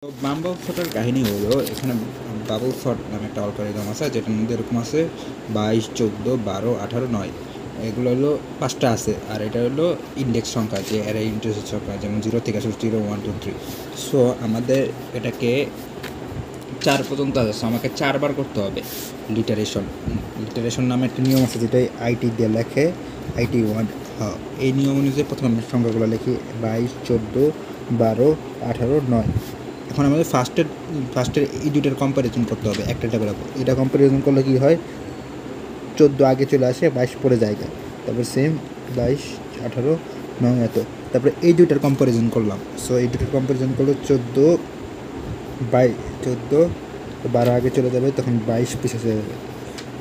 তো বাম্বল শটের কাহিনী হলো এখানে বাবল শট নামে একটা অ্যালগরিদম আছে যেটার মধ্যে এরকম আছে 22, 14, 12, 18, 9 এগুলো হলো 5টা আছে আর এটা হলো ইন্ডেক্স সংখ্যা যে অ্যারে ইন্ডেক্স সংখ্যা যেমন 0 থেকে শুরু 0, 1, 2, 3। সো আমাদের এটাকে 4 পর্যন্ত আছে, সো আমাকে 4বার করতে হবে লিটারেশন নামে একটা নিয়ম আছে যেটা আইটি দিয়ে লেখে আইটি 1। হ্যাঁ, এই নিয়ম অনুযায়ী প্রথমে আমরা সংখ্যাগুলো লিখি 22, 14, 12, 18, 9। এখন আমাদের ফার্স্টের এই দুইটার কম্প্যারিজন করতে হবে একটা করে। এটা কম্প্যারিজন করলে কি হয়, 14 আগে চলে আসে, 22 পরে জায়গা, তারপর সেম 22, 18, 9 এত। তারপরে এই দুইটার কম্প্যারিজন করলাম, সো এই দুইটার কম্প্যারিজন করলে 14, 12 আগে চলে যাবে, তখন 22 পিছিয়ে চলে যাবে,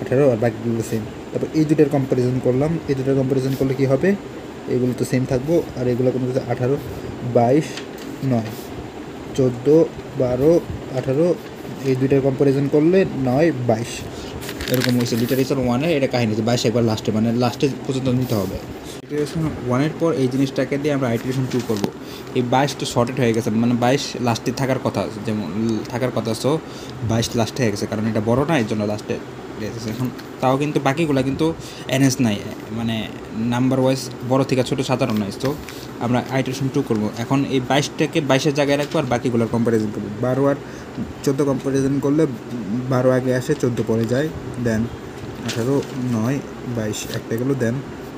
18 আর বাকিগুলো সেম। তারপর এই দুইটার কম্প্যারিজন করলাম, এই দুইটার কম্প্যারিজন করলে কী হবে, এগুলো তো সেম থাকবো আর এগুলো কোনো কিছু 18, 22, 9, 14, 12, 18 এই দুইটার কম্প্যারিজন করলে 9, 22 এরকম হয়েছে। লিটারেশন 1-এর এটা কাহিনী 22 একবার লাস্টে, মানে লাস্টে পর্যন্ত নিতে হবে। লিটারেশন 1-এর পর এই জিনিসটাকে দিয়ে আমরা আইটারেশন 2 করবো। এই 22 তো শর্টেড হয়ে গেছে, মানে 22 লাস্টে থাকার কথা, যেমন থাকার কথা, সো 22 লাস্টে হয়ে গেছে কারণ এটা বড় না, এর জন্য লাস্টে গেছে। এখন তাও কিন্তু বাকিগুলো কিন্তু এনএস নাই, মানে নাম্বার ওয়াইজ বড় থেকে ছোটো সাধারণ নাই। তো আমরা আইটারেশন 2 করবো। এখন এই 22টাকে 22-এর জায়গায় রাখবো আর বাকিগুলোর কম্প্যারিজন করবো। 12 আর 14 কম্প্যারিজন করলে 12 আগে আসে, 14 পরে যায়, দেন 18, 9, 22 একটা গেলো। দেন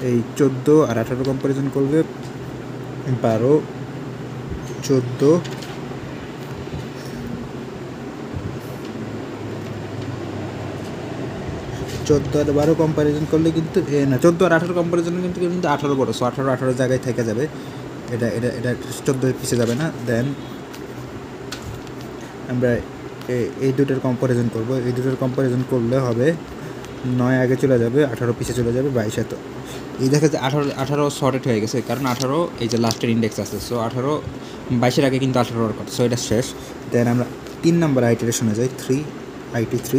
এই 14 আর 18 কম্প্যারিজন করলে 12, 14, 14 আর 12 কম্প্যারিজন করলে কিন্তু না, 14 আর 18 কম্প্যারিজন কিন্তু 18 বড়, সো 18 জায়গায় থেকে যাবে, এটা এটা এটা 14 পিছিয়ে যাবে না। দেন আমরা এই দুটোর কম্প্যারিজন করবো। এই দুটোর কম্প্যারিজন করলে হবে 9 আগে চলে যাবে, 18 পিছিয়ে চলে যাবে, 22 এত। এই দেখা যাচ্ছে 18 শর্টেড হয়ে গেছে কারণ 18 এই যে লাস্টের ইন্ডেক্স আছে, সো 18 22-এর আগে কিন্তু 18 কথা, সো এটা শেষ। দেন আমরা 3 নম্বর আইটারেশনে যাই, IT3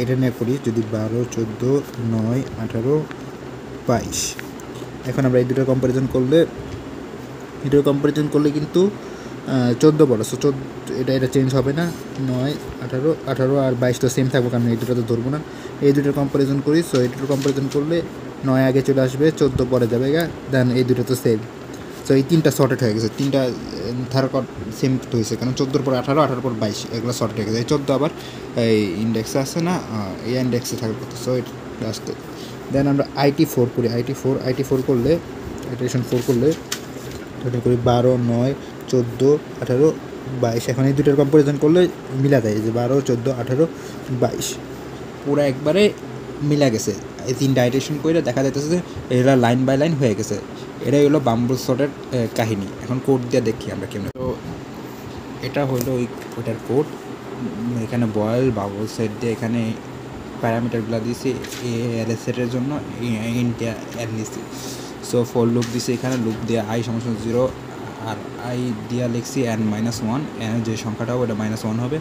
এটা নিয়ে করি। যদি 12, 14, 9, 18, 22 এখন আমরা এই দুটোর কম্প্যারিজন করলে কিন্তু 14 বড়, সো 14 এটা চেঞ্জ হবে না। 9, 18 আর 22 তো সেম থাকবো কারণ এই দুটো তো ধরবো না। এই দুটোর কম্প্যারিজন করি, সো এই দুটোর কম্প্যারিজন করলে 9 আগে চলে আসবে, 14 পরে যাবে দেন এই দুটো তো সেম। সো এই 3টা শর্টেড হয়ে গেছে, 3টা ধারকট সেম হয়েছে কারণ 14 পর 18, 18 পর 22 এগুলো শর্ট হয়ে গেছে। এই 14 আবার এই ইন্ডেক্সে আসে না, এই ইন্ডেক্সে থাকার কথা, সো এটা আসতে। দেন আমরা IT4 করি। IT4 করলে আইটারেশন 4 করলে এটা করি 12, 9, 14, 18, 22 এখন এই দুটোর কম্প্যারিজন করলে মিলা যায়, যে 12, 14, 18, 22 পুরো একবারে মিলা গেছে। এই 3টা আইটারেশন করে দেখা যাইতেছে যে এরা লাইন বাই লাইন হয়ে গেছে। এটাই হলো বাম্বল শটের কাহিনী। এখন কোড দিয়ে দেখি আমরা কেমন। তো এটা হলো ওইটার কোড। এখানে বয়েল বাবল সেট দিয়ে এখানে প্যারামিটারগুলো দিয়েছি, এর সেটের জন্য ইন্ডিয়া এর নিচ্ছি। সো ফর লুপ দিছি, এখানে লুপ দিয়ে i সমান 0 আর i দিয়া লিখছি n-1, যে সংখ্যাটা হবে ওটা -1 হবে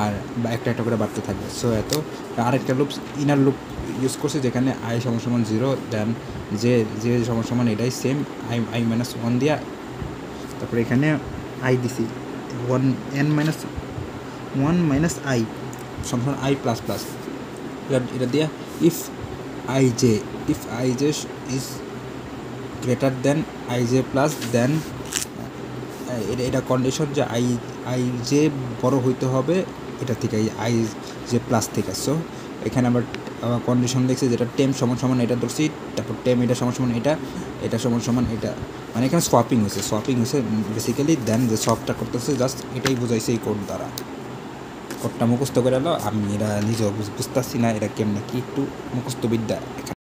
আর একটা করে বাড়তে থাকবে। সো এত আরেকটা লুপ ইনার লুপ ইউজ করছি যেখানে i সমান 0, দেন যে সমান এটাই সেম i -1 দিয়া, তারপরে এখানে i দিছি 1 i সমান i প্লাস প্লাস, এটা দিয়া if ij is greater than ij plus, then এটা কন্ডিশন যে ij বড় হইতে হবে এটা থেকে, ij প্লাস থেকে। সো এখানে আমরা কন্ডিশন দেখছি যেটা টেম সমান এটা ধরছি, তারপর টেম এটা সমান এটা সমান এটা, মানে এখানে সোয়াপিং হয়েছে বেসিক্যালি। দেন যে সফটটা করতেছে জাস্ট এটাই বোঝাইছে এই কোড দ্বারা। কোডটা মুখস্থ করে এলো, আমি এরা নিজেও বুঝতেছি না এটা কেমনে কি, একটু মুখস্থ বিদ্যা।